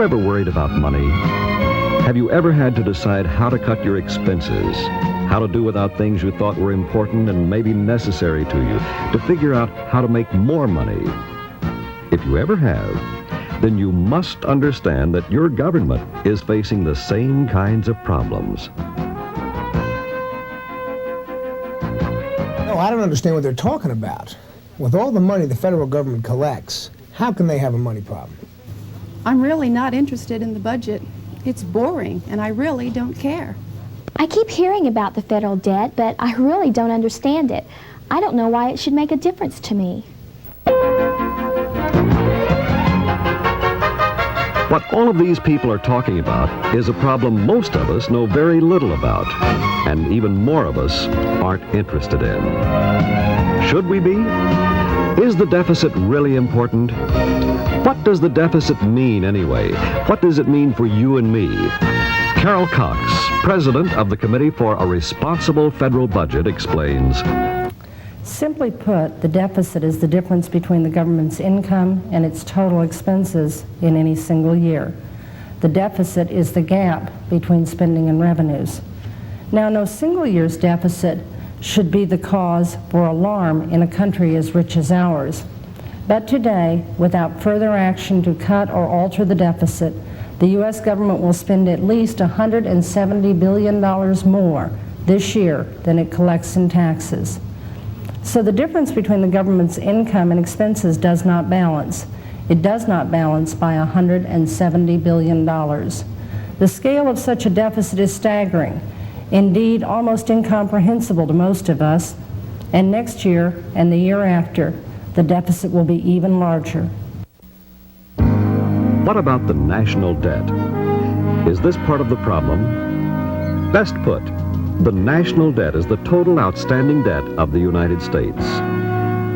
ever worried about money? Have you ever had to decide how to cut your expenses? How to do without things you thought were important and maybe necessary to you? To figure out how to make more money? If you ever have, then you must understand that your government is facing the same kinds of problems. No, I don't understand what they're talking about. With all the money the federal government collects, how can they have a money problem? I'm really not interested in the budget. It's boring, and I really don't care. I keep hearing about the federal debt, but I really don't understand it. I don't know why it should make a difference to me. What all of these people are talking about is a problem most of us know very little about, and even more of us aren't interested in. Should we be? Is the deficit really important? What does the deficit mean anyway? What does it mean for you and me? Carol Cox, president of the Committee for a Responsible Federal Budget, explains. Simply put, the deficit is the difference between the government's income and its total expenses in any single year. The deficit is the gap between spending and revenues. Now, no single year's deficit should be the cause for alarm in a country as rich as ours. But today, without further action to cut or alter the deficit, the U.S. government will spend at least $170 billion more this year than it collects in taxes. So the difference between the government's income and expenses does not balance. It does not balance by $170 billion. The scale of such a deficit is staggering, indeed almost incomprehensible to most of us, and next year and the year after, the deficit will be even larger. What about the national debt? Is this part of the problem? Best put, the national debt is the total outstanding debt of the United States.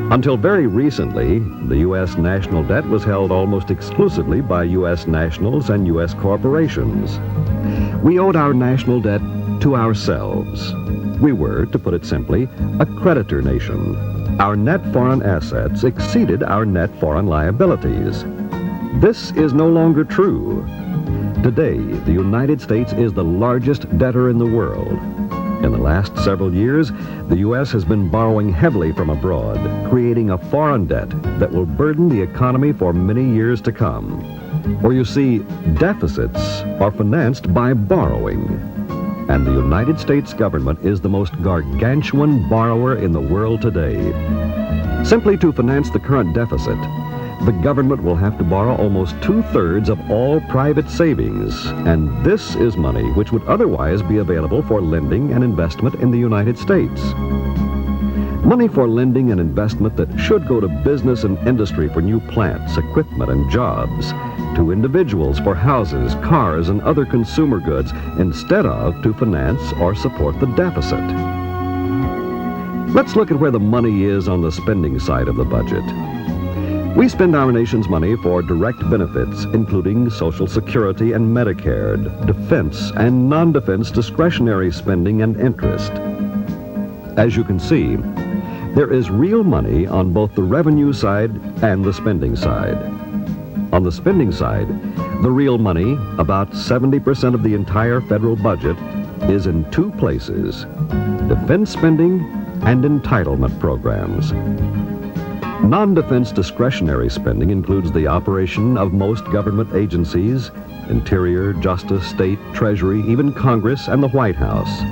Until very recently, the U.S. national debt was held almost exclusively by U.S. nationals and U.S. corporations. We owed our national debt to ourselves. We were, to put it simply, a creditor nation. Our net foreign assets exceeded our net foreign liabilities. This is no longer true. Today, the United States is the largest debtor in the world. In the last several years, the U.S. has been borrowing heavily from abroad, creating a foreign debt that will burden the economy for many years to come. Or you see, deficits are financed by borrowing. And the United States government is the most gargantuan borrower in the world today. Simply to finance the current deficit, the government will have to borrow almost 2/3 of all private savings, and this is money which would otherwise be available for lending and investment in the United States. Money for lending and investment that should go to business and industry for new plants, equipment, and jobs, to individuals for houses, cars, and other consumer goods, instead of to finance or support the deficit. Let's look at where the money is on the spending side of the budget. We spend our nation's money for direct benefits, including Social Security and Medicare, defense and non-defense discretionary spending and interest. As you can see, there is real money on both the revenue side and the spending side. On the spending side, the real money, about 70% of the entire federal budget, is in two places: defense spending and entitlement programs. Non-defense discretionary spending includes the operation of most government agencies, Interior, Justice, State, Treasury, even Congress, and the White House.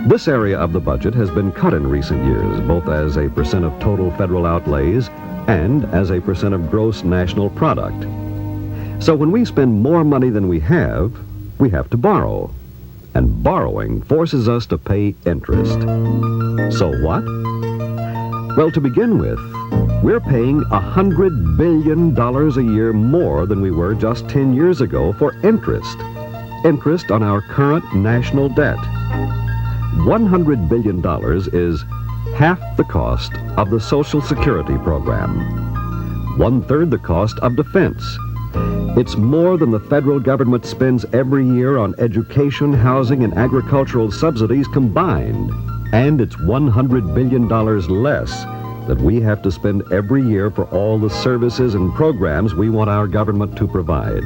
This area of the budget has been cut in recent years, both as a percent of total federal outlays and as a percent of gross national product. So when we spend more money than we have to borrow. And borrowing forces us to pay interest. So what? Well, to begin with, we're paying $100 billion a year more than we were just 10 years ago for interest. Interest on our current national debt. $100 billion is half the cost of the Social Security program, 1/3 the cost of defense. It's more than the federal government spends every year on education, housing, and agricultural subsidies combined. And it's $100 billion less that we have to spend every year for all the services and programs we want our government to provide.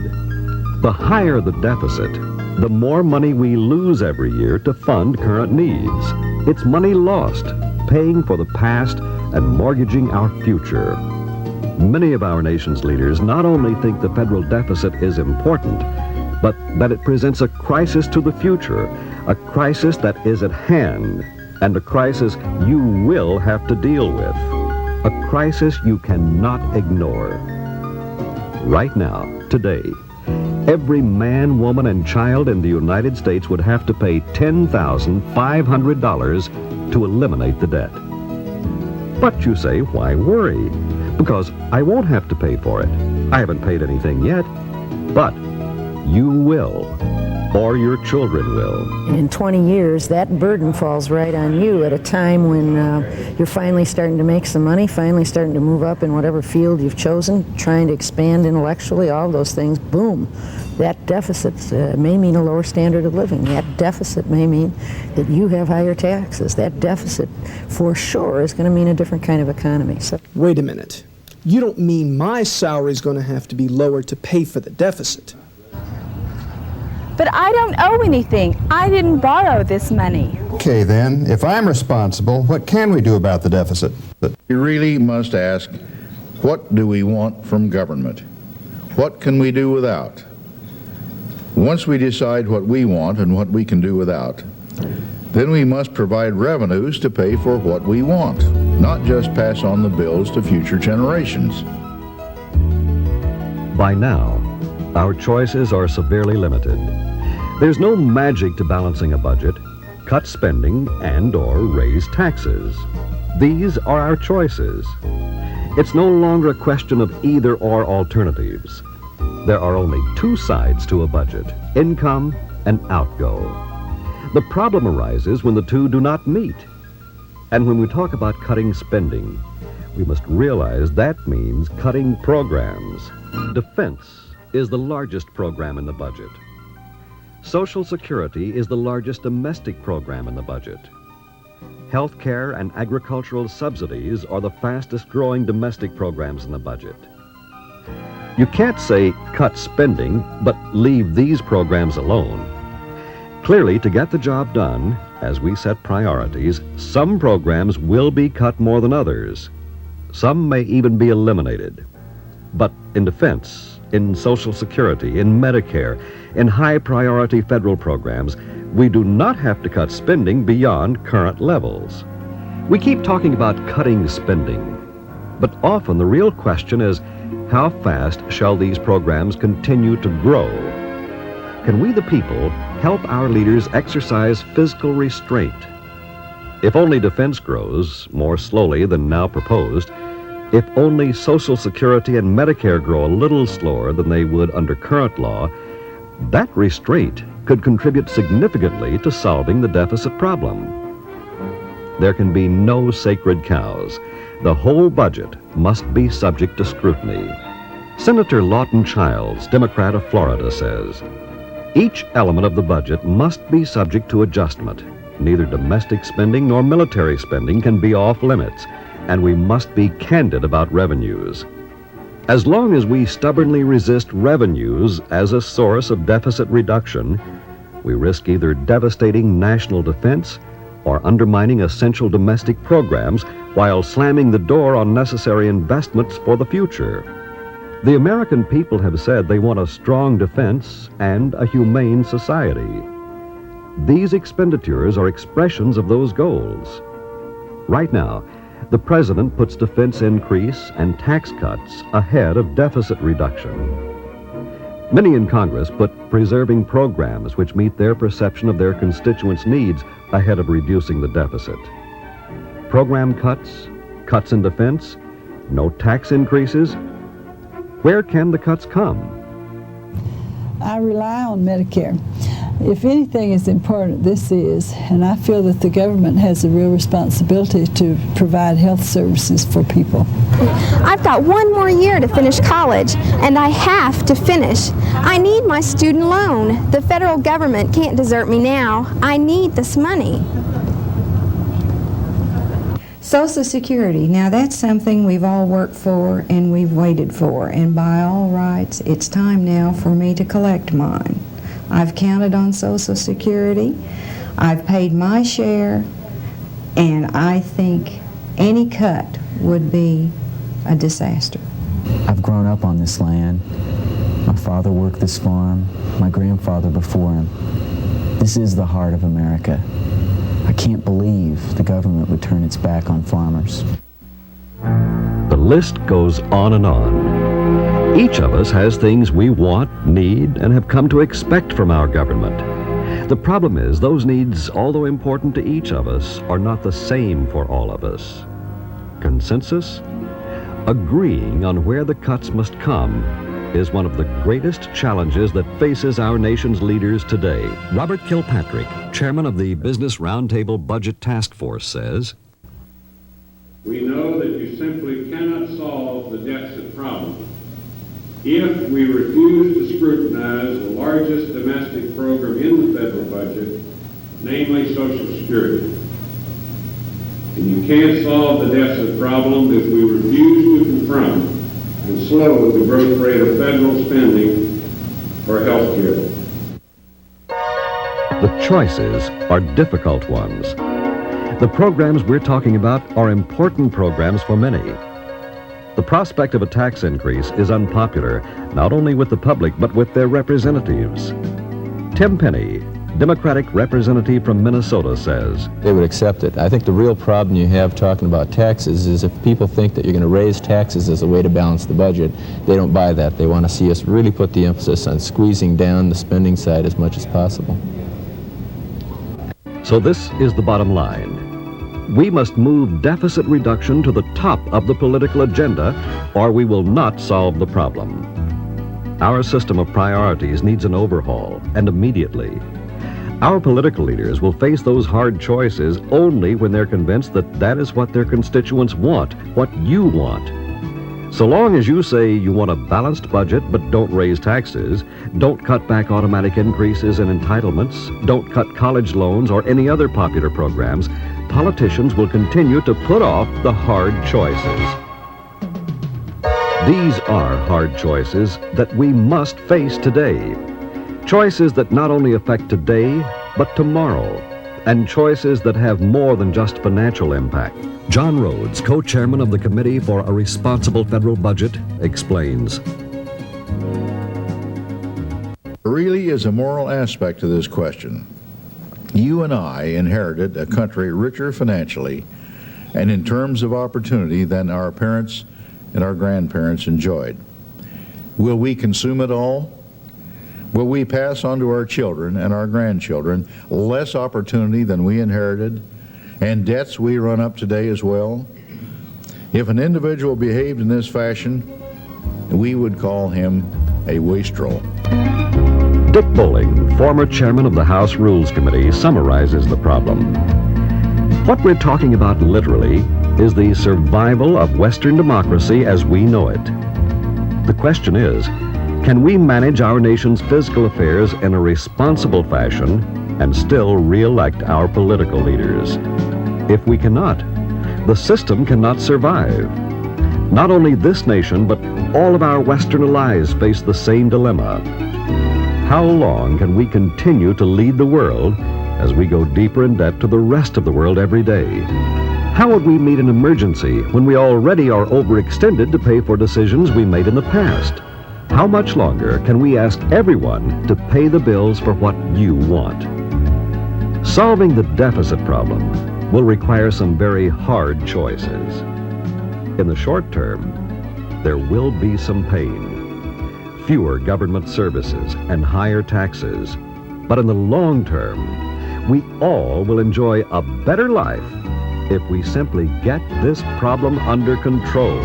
The higher the deficit, the more money we lose every year to fund current needs. It's money lost, paying for the past and mortgaging our future. Many of our nation's leaders not only think the federal deficit is important, but that it presents a crisis to the future, a crisis that is at hand, and a crisis you will have to deal with. A crisis you cannot ignore. Right now, today, every man, woman, and child in the United States would have to pay $10,500 to eliminate the debt. But you say, why worry? Because I won't have to pay for it. I haven't paid anything yet, but you will, or your children will. In 20 years, that burden falls right on you at a time when you're finally starting to make some money, finally starting to move up in whatever field you've chosen, trying to expand intellectually, all those things, boom. That deficit may mean a lower standard of living. That deficit may mean that you have higher taxes. That deficit, for sure, is going to mean a different kind of economy. So, wait a minute. You don't mean my salary is going to have to be lower to pay for the deficit? But I don't owe anything. I didn't borrow this money. Okay, then, if I'm responsible, what can we do about the deficit? We really must ask, what do we want from government? What can we do without? Once we decide what we want and what we can do without, then we must provide revenues to pay for what we want, not just pass on the bills to future generations. By now, our choices are severely limited. There's no magic to balancing a budget. Cut spending and/or raise taxes. These are our choices. It's no longer a question of either-or alternatives. There are only two sides to a budget, income and outgo. The problem arises when the two do not meet. And when we talk about cutting spending, we must realize that means cutting programs. Defense is the largest program in the budget. Social Security is the largest domestic program in the budget. Health care and agricultural subsidies are the fastest growing domestic programs in the budget. You can't say cut spending, but leave these programs alone. Clearly, to get the job done, as we set priorities, some programs will be cut more than others. Some may even be eliminated. But in defense, in Social Security, in Medicare, in high-priority federal programs, we do not have to cut spending beyond current levels. We keep talking about cutting spending, but often the real question is, how fast shall these programs continue to grow? Can we, the people, help our leaders exercise fiscal restraint? If only defense grows more slowly than now proposed, if only Social Security and Medicare grow a little slower than they would under current law, that restraint could contribute significantly to solving the deficit problem. There can be no sacred cows. The whole budget must be subject to scrutiny. Senator Lawton Childs, Democrat of Florida, says, each element of the budget must be subject to adjustment. Neither domestic spending nor military spending can be off limits, and we must be candid about revenues. As long as we stubbornly resist revenues as a source of deficit reduction, we risk either devastating national defense or undermining essential domestic programs while slamming the door on necessary investments for the future. The American people have said they want a strong defense and a humane society. These expenditures are expressions of those goals. Right now, the President puts defense increase and tax cuts ahead of deficit reduction. Many in Congress put preserving programs which meet their perception of their constituents' needs ahead of reducing the deficit. Program cuts, cuts in defense, no tax increases. Where can the cuts come? I rely on Medicare. If anything is important, this is, and I feel that the government has a real responsibility to provide health services for people. I've got one more year to finish college, and I have to finish. I need my student loan. The federal government can't desert me now. I need this money. Social Security, now that's something we've all worked for and we've waited for, and by all rights, it's time now for me to collect mine. I've counted on Social Security, I've paid my share, and I think any cut would be a disaster. I've grown up on this land. My father worked this farm, my grandfather before him. This is the heart of America. I can't believe the government would turn its back on farmers. The list goes on and on. Each of us has things we want, need, and have come to expect from our government. The problem is those needs, although important to each of us, are not the same for all of us. Consensus? Agreeing on where the cuts must come is one of the greatest challenges that faces our nation's leaders today. Robert Kilpatrick, chairman of the Business Roundtable Budget Task Force, says, "We know that you simply cannot solve the deficit problem if we refuse to scrutinize the largest domestic program in the federal budget, namely Social Security. And you can't solve the deficit problem if we refuse to confront and slow the growth rate of federal spending for health care." The choices are difficult ones. The programs we're talking about are important programs for many. The prospect of a tax increase is unpopular, not only with the public, but with their representatives. Tim Penny, Democratic representative from Minnesota, says, they would accept it. I think the real problem you have talking about taxes is if people think that you're going to raise taxes as a way to balance the budget, they don't buy that. They want to see us really put the emphasis on squeezing down the spending side as much as possible. So this is the bottom line. We must move deficit reduction to the top of the political agenda, or we will not solve the problem. Our system of priorities needs an overhaul, and immediately. Our political leaders will face those hard choices only when they're convinced that that is what their constituents want, what you want. So long as you say you want a balanced budget but don't raise taxes, don't cut back automatic increases in entitlements, don't cut college loans or any other popular programs, politicians will continue to put off the hard choices. These are hard choices that we must face today. Choices that not only affect today, but tomorrow, and choices that have more than just financial impact. John Rhodes, co-chairman of the Committee for a Responsible Federal Budget, explains. There really is a moral aspect to this question. You and I inherited a country richer financially and in terms of opportunity than our parents and our grandparents enjoyed. Will we consume it all? Will we pass on to our children and our grandchildren less opportunity than we inherited and debts we run up today as well? If an individual behaved in this fashion, we would call him a wastrel. Dick Bowling, former chairman of the House Rules Committee, summarizes the problem. What we're talking about literally is the survival of Western democracy as we know it. The question is, can we manage our nation's fiscal affairs in a responsible fashion and still re-elect our political leaders? If we cannot, the system cannot survive. Not only this nation, but all of our Western allies face the same dilemma. How long can we continue to lead the world as we go deeper in debt to the rest of the world every day? How would we meet an emergency when we already are overextended to pay for decisions we made in the past? How much longer can we ask everyone to pay the bills for what you want? Solving the deficit problem will require some very hard choices. In the short term, there will be some pain, fewer government services and higher taxes. But in the long term, we all will enjoy a better life if we simply get this problem under control.